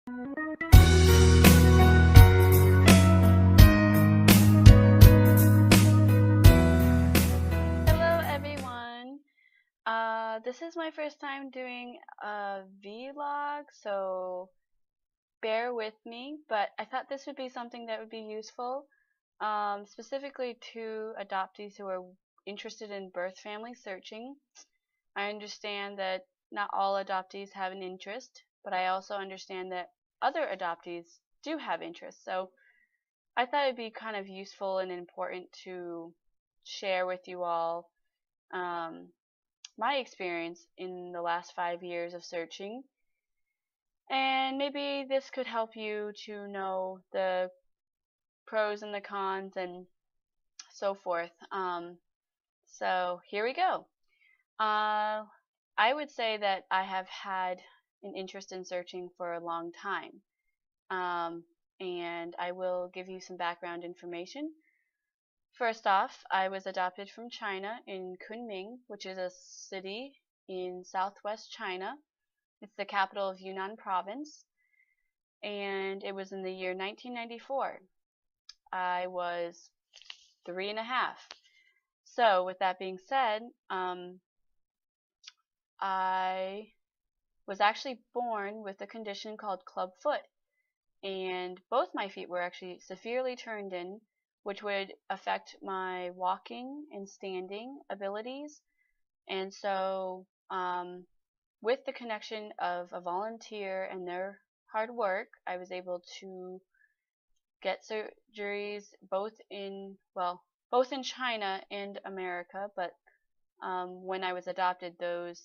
Hello everyone. This is my first time doing a vlog, so bear with me, but I thought this would be something that would be useful, specifically to adoptees who are interested in birth family searching. I understand that not all adoptees have an interest, but I also understand that other adoptees do have interest. So I thought it'd be kind of useful and important to share with you all um, my experience in the last 5 years of searching, and maybe this could help you to know the pros and the cons and so forth. So here we go. I would say that I have had an interest in searching for a long time, and I will give you some background information. First off, I was adopted from China in Kunming, which is a city in southwest China. It's the capital of Yunnan province, and it was in the year 1994. I was 3.5. So with that being said, I was actually born with a condition called club foot, and both my feet were actually severely turned in, which would affect my walking and standing abilities. And so with the connection of a volunteer and their hard work, I was able to get surgeries both in China and America, but when I was adopted, those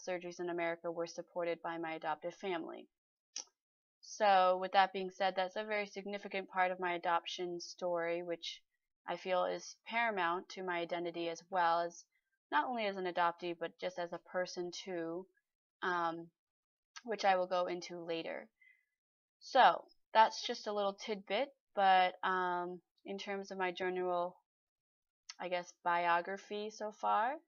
surgeries in America were supported by my adoptive family. So with that being said, that's a very significant part of my adoption story, which I feel is paramount to my identity, as well as not only as an adoptee, but just as a person too, which I will go into later. So that's just a little tidbit, but in terms of my general, I guess, biography so far,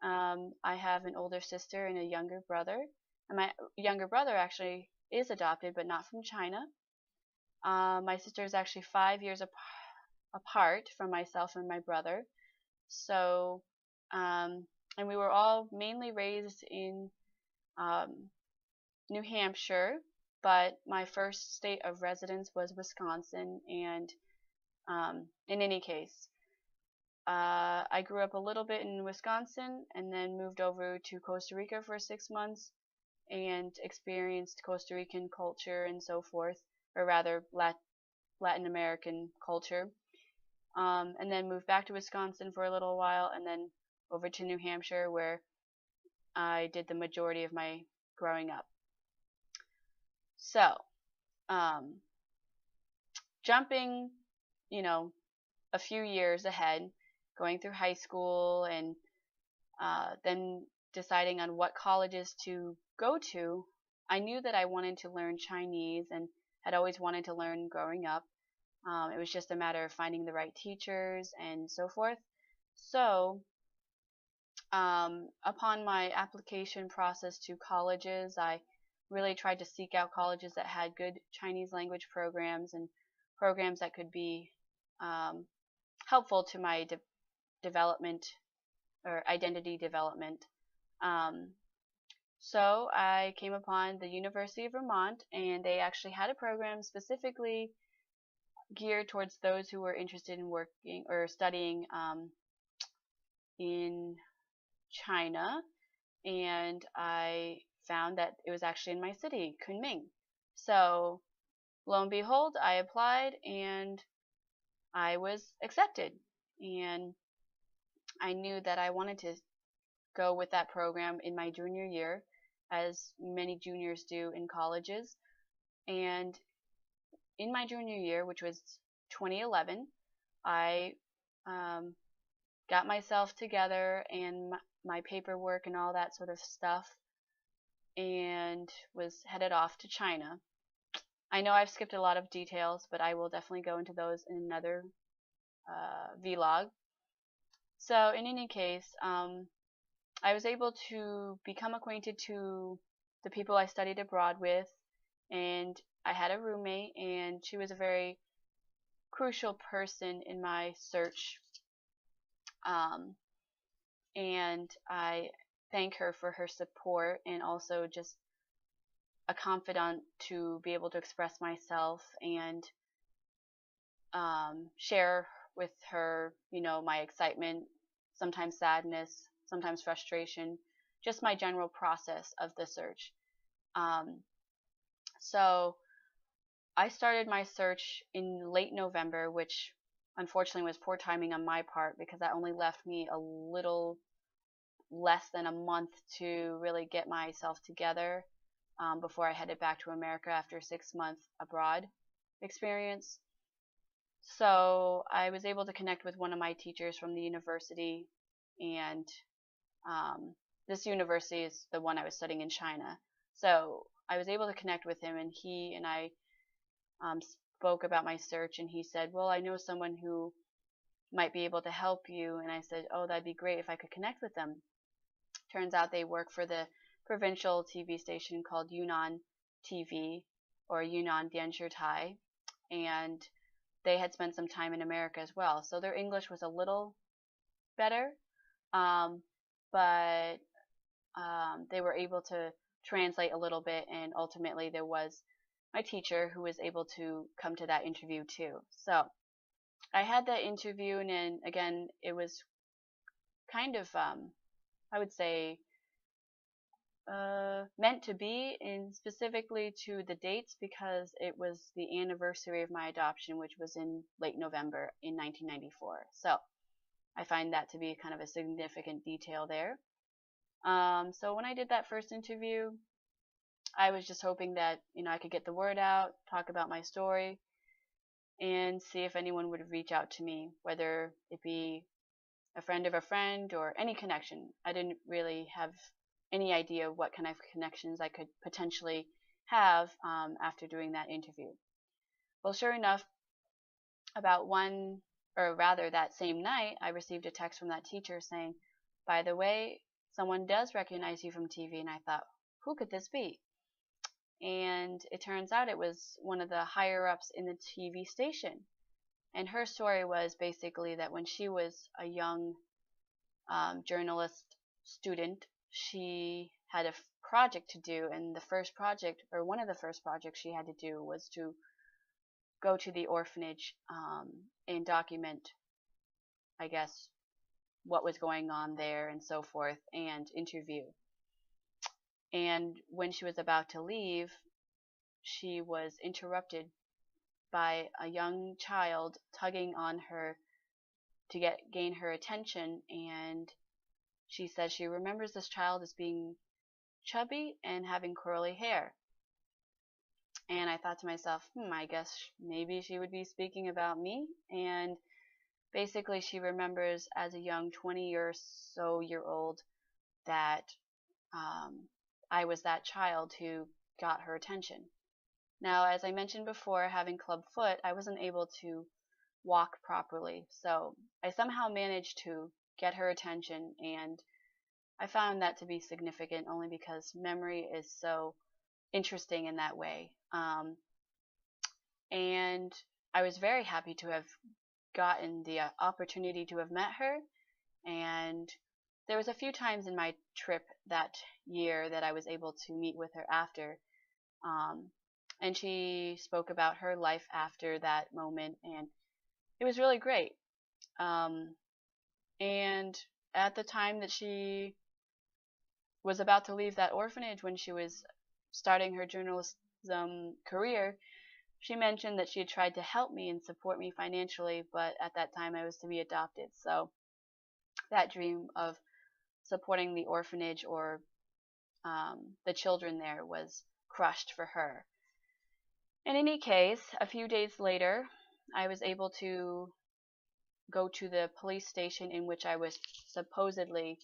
I have an older sister and a younger brother, and my younger brother actually is adopted, but not from China. My sister is actually 5 years apart from myself and my brother. So, and we were all mainly raised in New Hampshire, but my first state of residence was Wisconsin. And in any case, I grew up a little bit in Wisconsin and then moved over to Costa Rica for 6 months and experienced Costa Rican culture and so forth, or rather Latin American culture, and then moved back to Wisconsin for a little while and then over to New Hampshire, where I did the majority of my growing up. So, jumping, a few years ahead, going through high school and then deciding on what colleges to go to, I knew that I wanted to learn Chinese and had always wanted to learn growing up. It was just a matter of finding the right teachers and so forth. So, upon my application process to colleges, I really tried to seek out colleges that had good Chinese language programs and programs that could be helpful to my development or identity development. So I came upon the University of Vermont, and they actually had a program specifically geared towards those who were interested in working or studying in China, and I found that it was actually in my city, Kunming. So lo and behold, I applied and I was accepted, and I knew that I wanted to go with that program in my junior year, as many juniors do in colleges. And in my junior year, which was 2011, I got myself together and my paperwork and all that sort of stuff, and was headed off to China. I know I've skipped a lot of details, but I will definitely go into those in another vlog. So in any case, I was able to become acquainted to the people I studied abroad with, and I had a roommate, and she was a very crucial person in my search. Um, and I thank her for her support and also just a confidant to be able to express myself and share with her, my excitement, sometimes sadness, sometimes frustration, just my general process of the search. Um, so I started my search in late November, which unfortunately was poor timing on my part because that only left me a little less than a month to really get myself together before I headed back to America after a 6-month abroad experience. So I was able to connect with one of my teachers from the university, and um, this university is the one I was studying in China. So I was able to connect with him, and he and I spoke about my search, and he said, well, I know someone who might be able to help you. And I said, oh, that'd be great if I could connect with them. Turns out they work for the provincial TV station called Yunnan TV, or Yunnan Dianzhitai, and they had spent some time in America as well. So their English was a little better, um, but they were able to translate a little bit, and ultimately there was my teacher who was able to come to that interview too. So I had that interview, and then again, it was kind of, I would say, meant to be, and specifically to the dates because it was the anniversary of my adoption, which was in late November in 1994. So I find that to be kind of a significant detail there. So when I did that first interview, I was just hoping that I could get the word out, talk about my story, and see if anyone would reach out to me, whether it be a friend of a friend or any connection. I didn't really have any idea what kind of connections I could potentially have after doing that interview. Well, sure enough, about one, or rather that same night, I received a text from that teacher saying, by the way, someone does recognize you from TV. And I thought, who could this be? And it turns out it was one of the higher ups in the TV station. And her story was basically that when she was a young journalist student, she had a project to do, and the first project, or one of the first projects she had to do, was to go to the orphanage and document, I guess, what was going on there and so forth, and interview. And when she was about to leave, she was interrupted by a young child tugging on her to gain her attention, and she says she remembers this child as being chubby and having curly hair. And I thought to myself, I guess maybe she would be speaking about me. And basically she remembers as a young 20-year-old that I was that child who got her attention. Now, as I mentioned before, having club foot, I wasn't able to walk properly. So I somehow managed to get her attention, and I found that to be significant only because memory is so interesting in that way. And I was very happy to have gotten the opportunity to have met her. And there was a few times in my trip that year that I was able to meet with her after. And she spoke about her life after that moment, and it was really great. And at the time that she was about to leave that orphanage, when she was starting her journalism career, she mentioned that she had tried to help me and support me financially, but at that time I was to be adopted. So that dream of supporting the orphanage or the children there was crushed for her. In any case, a few days later, I was able to go to the police station in which I was supposedly,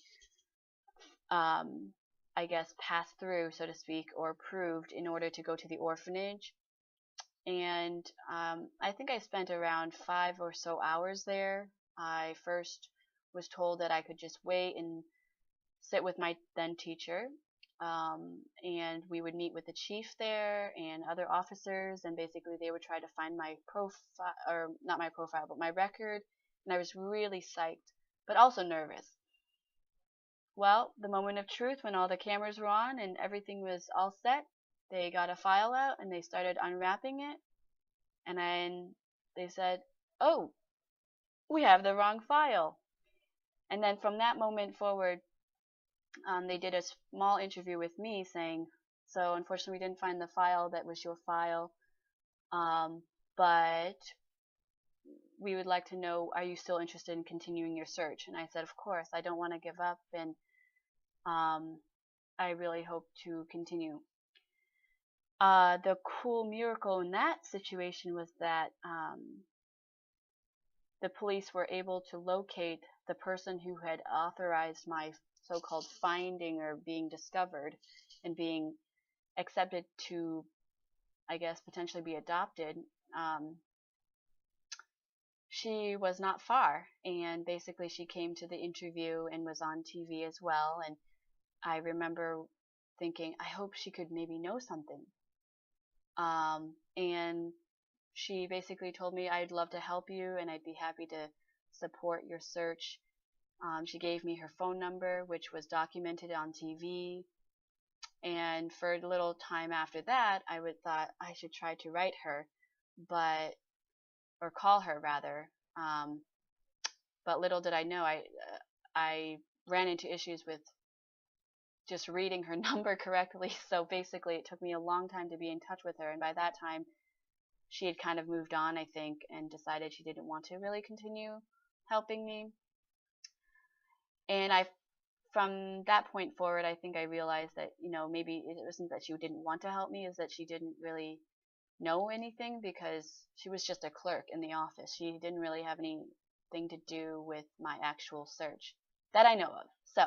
I guess, passed through, so to speak, or approved in order to go to the orphanage. And I think I spent around 5 or so hours there. I first was told that I could just wait and sit with my then teacher. and we would meet with the chief there and other officers, and basically they would try to find my profile, or not my profile, but my record, and I was really psyched, but also nervous. Well, the moment of truth, when all the cameras were on and everything was all set, they got a file out and they started unwrapping it, and then they said, "Oh, we have the wrong file." And then from that moment forward, they did a small interview with me saying, "So unfortunately, we didn't find the file that was your file, but we would like to know, are you still interested in continuing your search?" And I said, "Of course, I don't want to give up, and I really hope to continue." The cool miracle in that situation was that the police were able to locate the person who had authorized my so-called finding or being discovered and being accepted to, I guess, potentially be adopted. She was not far, and basically she came to the interview and was on TV as well, and I remember thinking, I hope she could maybe know something. And she basically told me, "I'd love to help you and I'd be happy to support your search." She gave me her phone number, which was documented on TV. And for a little time after that, I would thought I should try to write her, or call her rather. But little did I know, I ran into issues with just reading her number correctly. So basically, it took me a long time to be in touch with her. And by that time, she had kind of moved on, I think, and decided she didn't want to really continue helping me. And from that point forward, I think I realized that, maybe it wasn't that she didn't want to help me, is that she didn't really know anything, because she was just a clerk in the office. She didn't really have anything to do with my actual search that I know of. So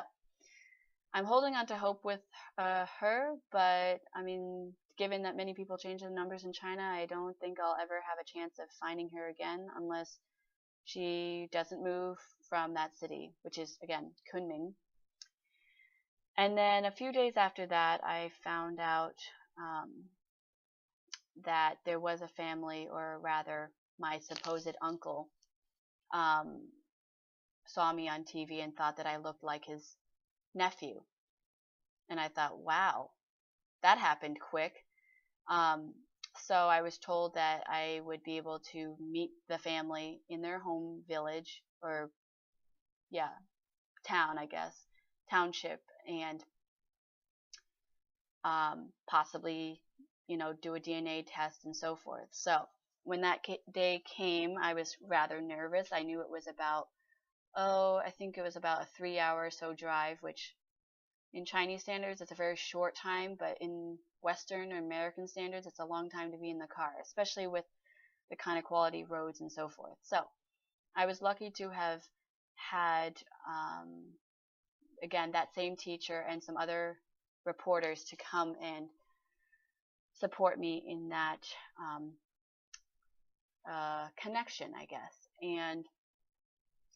I'm holding on to hope with her, but I mean, given that many people change the numbers in China, I don't think I'll ever have a chance of finding her again unless she doesn't move from that city, which is, again, Kunming. And then a few days after that, I found out that there was a family, or rather, my supposed uncle saw me on TV and thought that I looked like his nephew. And I thought, wow, that happened quick. So I was told that I would be able to meet the family in their home village, or town, I guess, township, and possibly, do a DNA test and so forth. So when that day came, I was rather nervous. I knew it was about, I think it was about a 3-hour or so drive, which in Chinese standards, it's a very short time, but in Western or American standards, it's a long time to be in the car, especially with the kind of quality roads and so forth. So I was lucky to have had, again, that same teacher and some other reporters to come and support me in that connection, I guess. And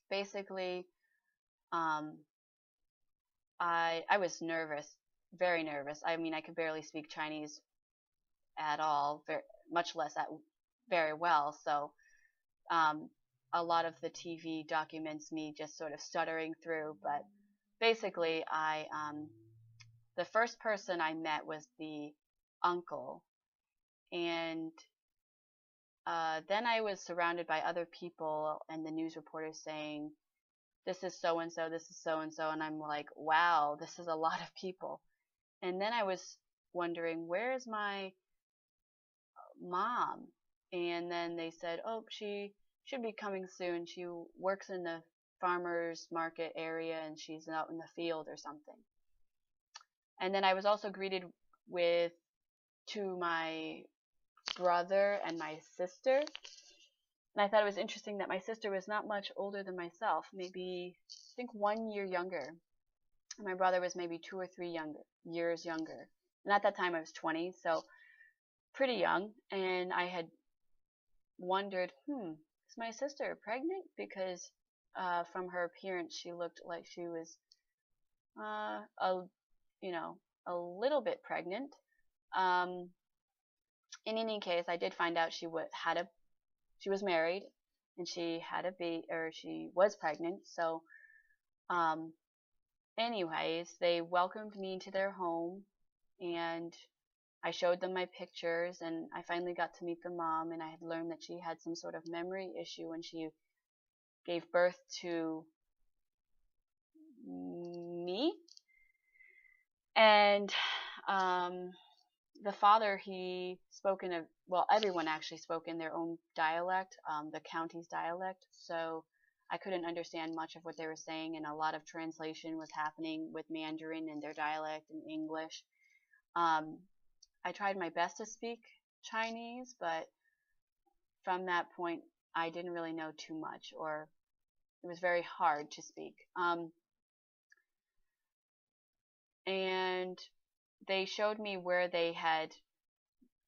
basically, I was nervous, very nervous. I mean, I could barely speak Chinese at all, much less very well. So a lot of the TV documents me just sort of stuttering through. But basically, the first person I met was the uncle, and then I was surrounded by other people and the news reporters saying, "This is so and so, this is so and so," and I'm like, wow, this is a lot of people. And then I was wondering, where's my mom? And then they said, "Oh, she should be coming soon. She works in the farmers market area and she's out in the field or something." And then I was also greeted to my brother and my sister. And I thought it was interesting that my sister was not much older than myself, maybe, I think, 1 year younger. And my brother was maybe 2 or 3 years younger. And at that time I was 20, so pretty young. And I had wondered, is my sister pregnant? Because from her appearance, she looked like she was, a little bit pregnant. Um, in any case, I did find out she was married and she had a baby, or she was pregnant. So, um, anyways, they welcomed me into their home, and I showed them my pictures, and I finally got to meet the mom, and I had learned that she had some sort of memory issue when she gave birth to me. And um, the father, he spoke in everyone actually spoke in their own dialect, the county's dialect. So I couldn't understand much of what they were saying, and a lot of translation was happening with Mandarin and their dialect and English. Um, I tried my best to speak Chinese, but from that point, I didn't really know too much, or it was very hard to speak. And they showed me where they had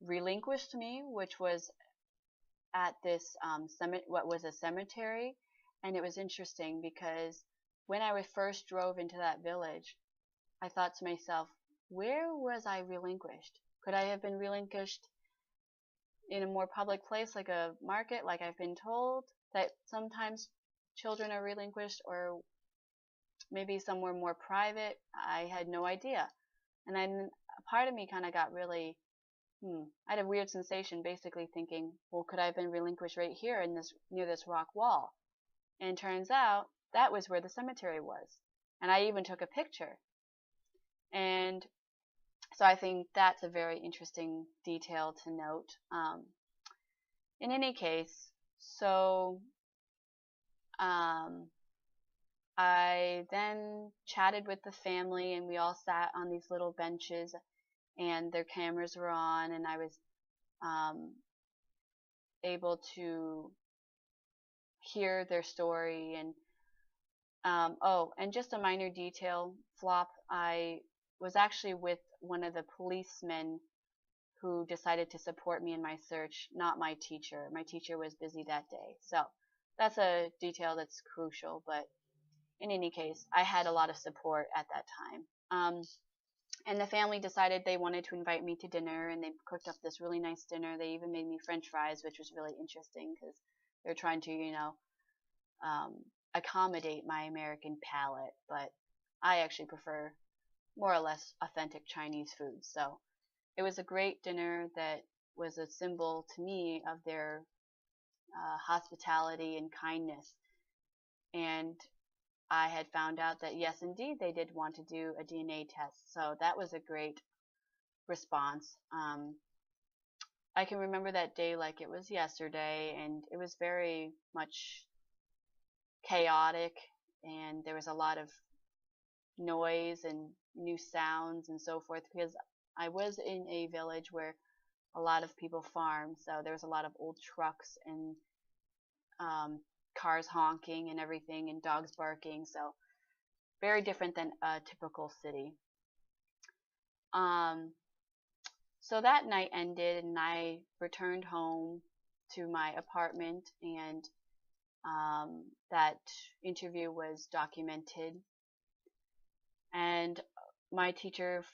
relinquished me, which was at this what was a cemetery. And it was interesting because when I first drove into that village, I thought to myself, where was I relinquished? Could I have been relinquished in a more public place, like a market, like I've been told that sometimes children are relinquished, or maybe somewhere more private? I had no idea. And then a part of me kind of got really, I had a weird sensation, basically thinking, well, could I have been relinquished right here in this, near this rock wall? And it turns out that was where the cemetery was. And I even took a picture. And so I think that's a very interesting detail to note. In any case, so I then chatted with the family, and we all sat on these little benches, and their cameras were on, and I was able to hear their story. And and just a minor detail, Flop, I was actually with one of the policemen who decided to support me in my search, not my teacher. My teacher was busy that day. So that's a detail that's crucial, but in any case, I had a lot of support at that time. And the family decided they wanted to invite me to dinner, and they cooked up this really nice dinner. They even made me French fries, which was really interesting because they're trying to, accommodate my American palate. But I actually prefer more or less authentic Chinese food. So it was a great dinner that was a symbol to me of their hospitality and kindness. And I had found out that yes, indeed, they did want to do a DNA test. So that was a great response. I can remember that day like it was yesterday, and it was very much chaotic, and there was a lot of noise and new sounds and so forth, because I was in a village where a lot of people farm, so there was a lot of old trucks and cars honking and everything, and dogs barking. So very different than a typical city. So that night ended, and I returned home to my apartment, and that interview was documented. And my teacher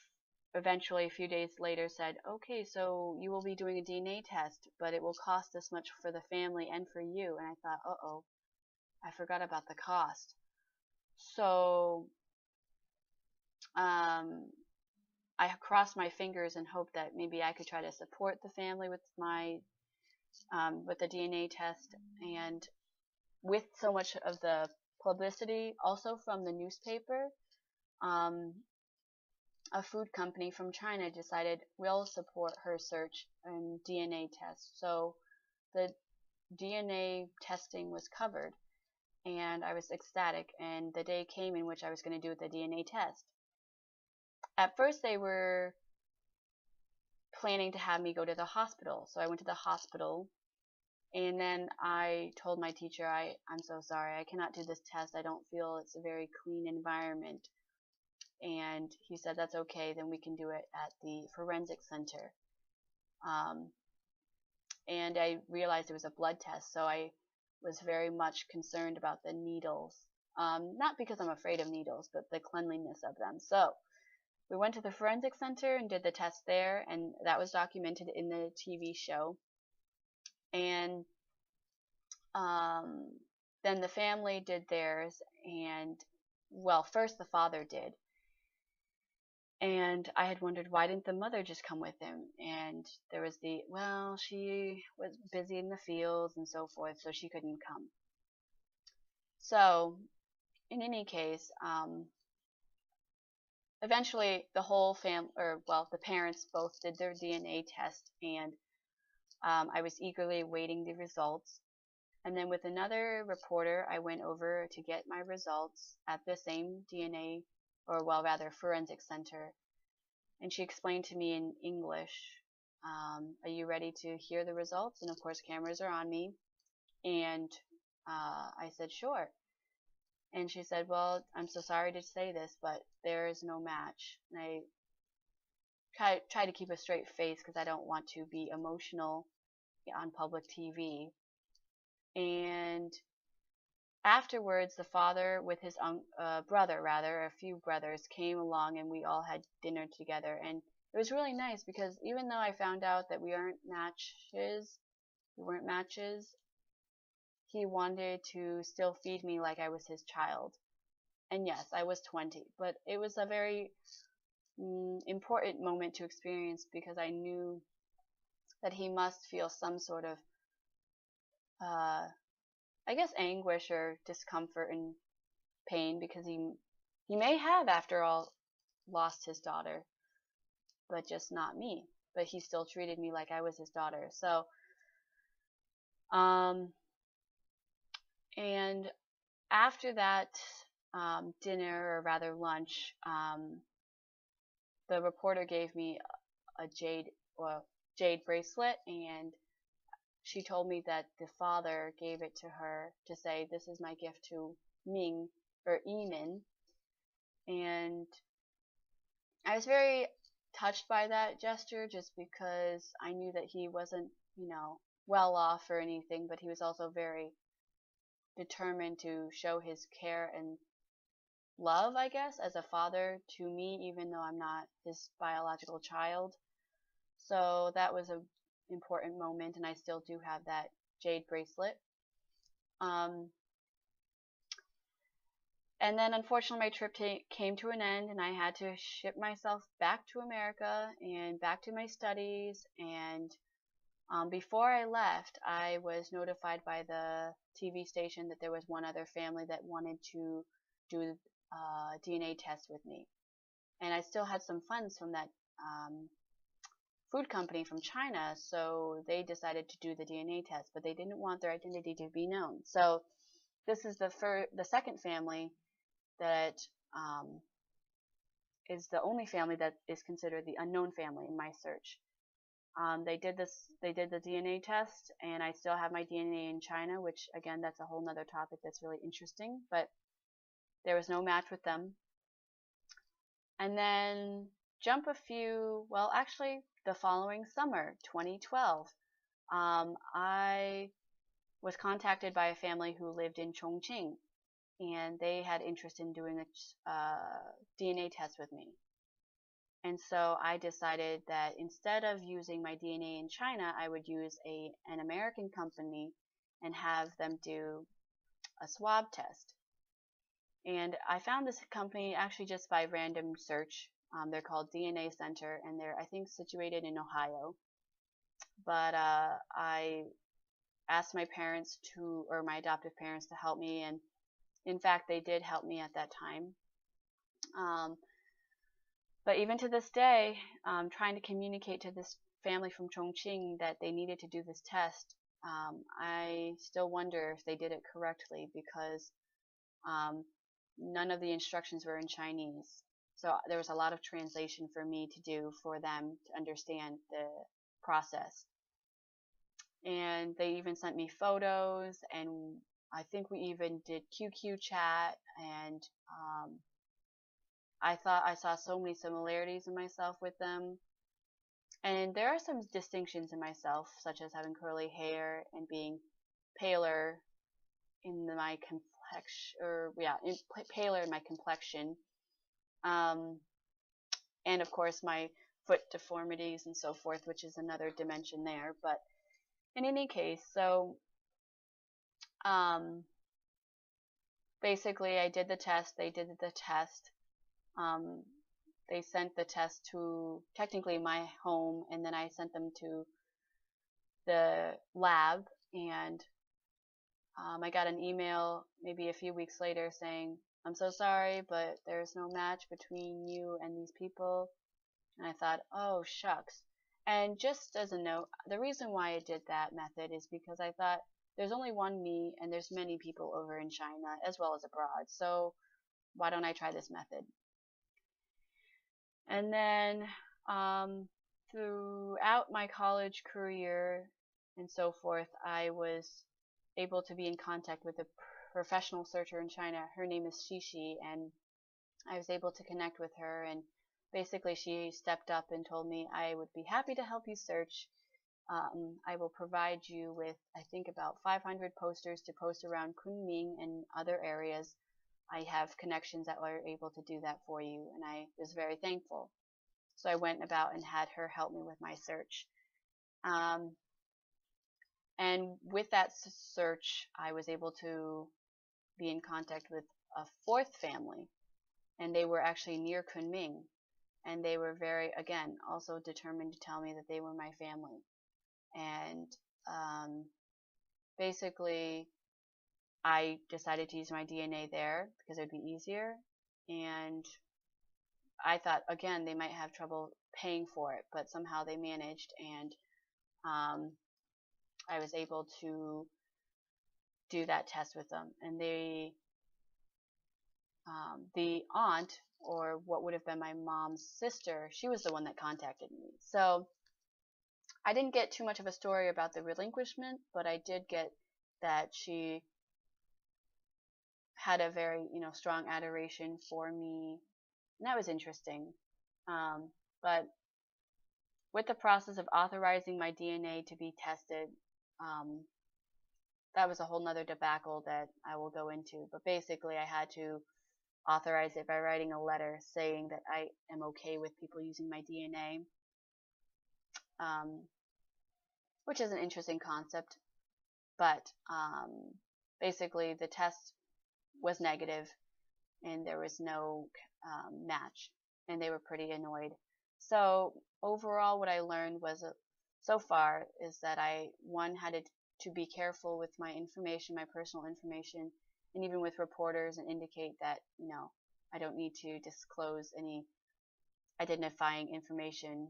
eventually, a few days later, said, okay, so you will be doing a DNA test, but it will cost this much for the family and for you. And I thought, uh-oh, I forgot about the cost. So I crossed my fingers and hoped that maybe I could try to support the family with with the DNA test. And with so much of the publicity, also from the newspaper, a food company from China decided we'll support her search and DNA test. So the DNA testing was covered, and I was ecstatic. And the day came in which I was going to do the DNA test. At first, they were planning to have me go to the hospital. So I went to the hospital, and then I told my teacher, I'm so sorry, I cannot do this test. I don't feel it's a very clean environment. And he said, that's okay, then we can do it at the forensic center. And I realized it was a blood test, so I was very much concerned about the needles. Not because I'm afraid of needles, but the cleanliness of them. So we went to the forensic center and did the test there, and that was documented in the TV show. And um, then the family did theirs, and well, first the father did. And I had wondered, why didn't the mother just come with him? And there was well, she was busy in the fields and so forth, so she couldn't come. So, in any case, eventually the whole the parents both did their DNA test, and I was eagerly awaiting the results. And then with another reporter, I went over to get my results at the same DNA, or well, rather forensic center. And she explained to me in English, are you ready to hear the results? And of course, cameras are on me. And I said, sure. And she said, well, I'm so sorry to say this, but there is no match. And I try to keep a straight face because I don't want to be emotional on public TV. And afterwards, the father with his brother, rather, a few brothers, came along and we all had dinner together. And it was really nice because even though I found out that we weren't matches, he wanted to still feed me like I was his child. And yes, I was 20, but it was a very important moment to experience because I knew that he must feel some sort of, I guess, anguish or discomfort and pain because he may have, after all, lost his daughter, but just not me. But he still treated me like I was his daughter. So, and after that dinner, or rather lunch, the reporter gave me a jade bracelet, and she told me that the father gave it to her to say, this is my gift to Ming, or Eamon. And I was very touched by that gesture just because I knew that he wasn't, well off or anything, but he was also very determined to show his care and love, I guess, as a father to me, even though I'm not his biological child. So that was an important moment, and I still do have that jade bracelet. And then unfortunately my trip came to an end, and I had to ship myself back to America and back to my studies. And before I left, I was notified by the TV station that there was one other family that wanted to do a DNA test with me. And I still had some funds from that food company from China, so they decided to do the DNA test, but they didn't want their identity to be known. So this is the second family that is the only family that is considered the unknown family in my search. They did the DNA test, and I still have my DNA in China, which again, that's a whole nother topic that's really interesting, but there was no match with them. And then actually the following summer, 2012, I was contacted by a family who lived in Chongqing, and they had interest in doing a DNA test with me. And so I decided that instead of using my DNA in China, I would use an American company and have them do a swab test. And I found this company actually just by random search. They're called DNA Center, and they're, I think, situated in Ohio. But I asked my parents or my adoptive parents to help me, and in fact, they did help me at that time. But even to this day, trying to communicate to this family from Chongqing that they needed to do this test, I still wonder if they did it correctly because none of the instructions were in Chinese. So there was a lot of translation for me to do for them to understand the process. And they even sent me photos, and I think we even did QQ chat, and I thought I saw so many similarities in myself with them. And there are some distinctions in myself, such as having curly hair and being paler in my complexion, paler in my complexion. and of course my foot deformities and so forth, which is another dimension there. But in any case, so um, basically I did the test, they did the test, um, they sent the test to technically my home, and then I sent them to the lab, and I got an email maybe a few weeks later saying, I'm so sorry, but there's no match between you and these people. And I thought, oh shucks. And just as a note, the reason why I did that method is because I thought there's only one me and there's many people over in China as well as abroad. So why don't I try this method? And then throughout my college career and so forth, I was able to be in contact with a professional searcher in China. Her name is Shishi, and I was able to connect with her, and basically she stepped up and told me I would be happy to help you search. I will provide you with, I think, about 500 posters to post around Kunming and other areas. I have connections that were able to do that for you, and I was very thankful. So I went about and had her help me with my search. Um, and with that search, I was able to be in contact with a fourth family, and they were actually near Kunming, and they were very, again, also determined to tell me that they were my family. And basically, I decided to use my DNA there because it would be easier, and I thought, again, they might have trouble paying for it, but somehow they managed, and I was able to do that test with them. And the aunt, or what would have been my mom's sister, she was the one that contacted me. So I didn't get too much of a story about the relinquishment, but I did get that she had a very, strong adoration for me, and that was interesting. But with the process of authorizing my DNA to be tested, that was a whole nother debacle that I will go into. But basically, I had to authorize it by writing a letter saying that I am okay with people using my DNA, which is an interesting concept. But basically, the test was negative, and there was no match, and they were pretty annoyed. So overall, what I learned was so far is that I had to be careful with my information, my personal information, and even with reporters, and indicate that I don't need to disclose any identifying information,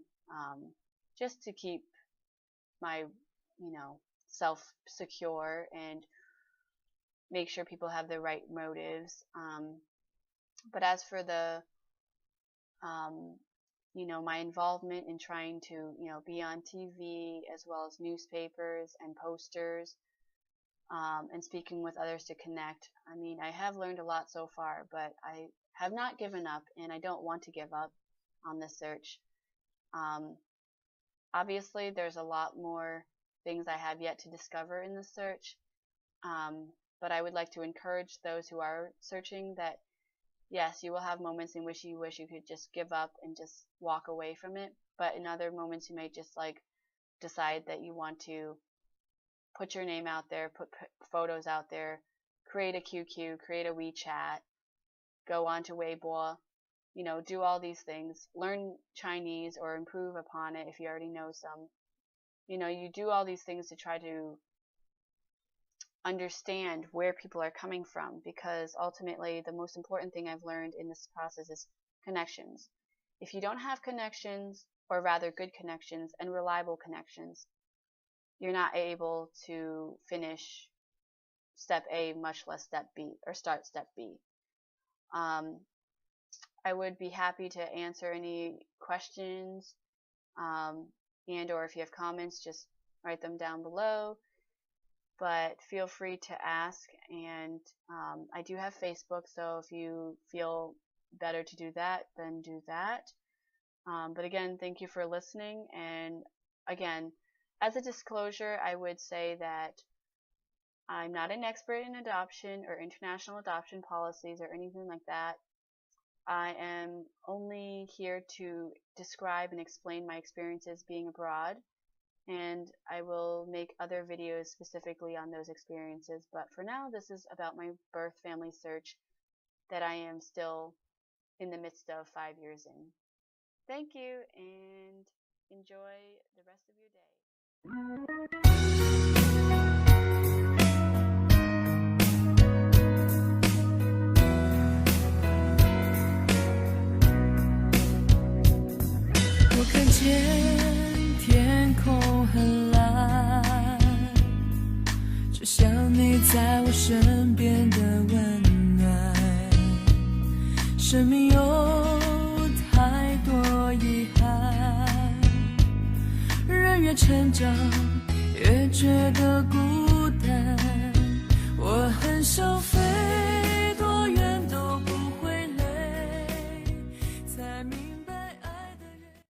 just to keep my self secure and make sure people have the right motives. But as for the my involvement in trying to be on TV as well as newspapers and posters, and speaking with others to connect. I mean, I have learned a lot so far, but I have not given up, and I don't want to give up on this search. Obviously, there's a lot more things I have yet to discover in this search, but I would like to encourage those who are searching that yes, you will have moments in which you wish you could just give up and just walk away from it, but in other moments you may just decide that you want to put your name out there, put photos out there, create a QQ, create a WeChat, go on to Weibo, do all these things, learn Chinese or improve upon it if you already know some. You do all these things to try to understand where people are coming from, because ultimately the most important thing I've learned in this process is connections. If you don't have connections, or rather good connections and reliable connections, you're not able to finish step A, much less step B, or start step B. I would be happy to answer any questions, and or if you have comments, just write them down below. But feel free to ask, and I do have Facebook, so if you feel better to do that, then do that. But again, thank you for listening, and again, as a disclosure, I would say that I'm not an expert in adoption or international adoption policies or anything like that. I am only here to describe and explain my experiences being abroad, and I will make other videos specifically on those experiences, but for now this is about my birth family search that I am still in the midst of 5 years in. Thank you, and enjoy the rest of your day.我看见天空很蓝，就像你在我身边的温暖。生命有太多遗憾，人越成长越觉得孤单。我很想飞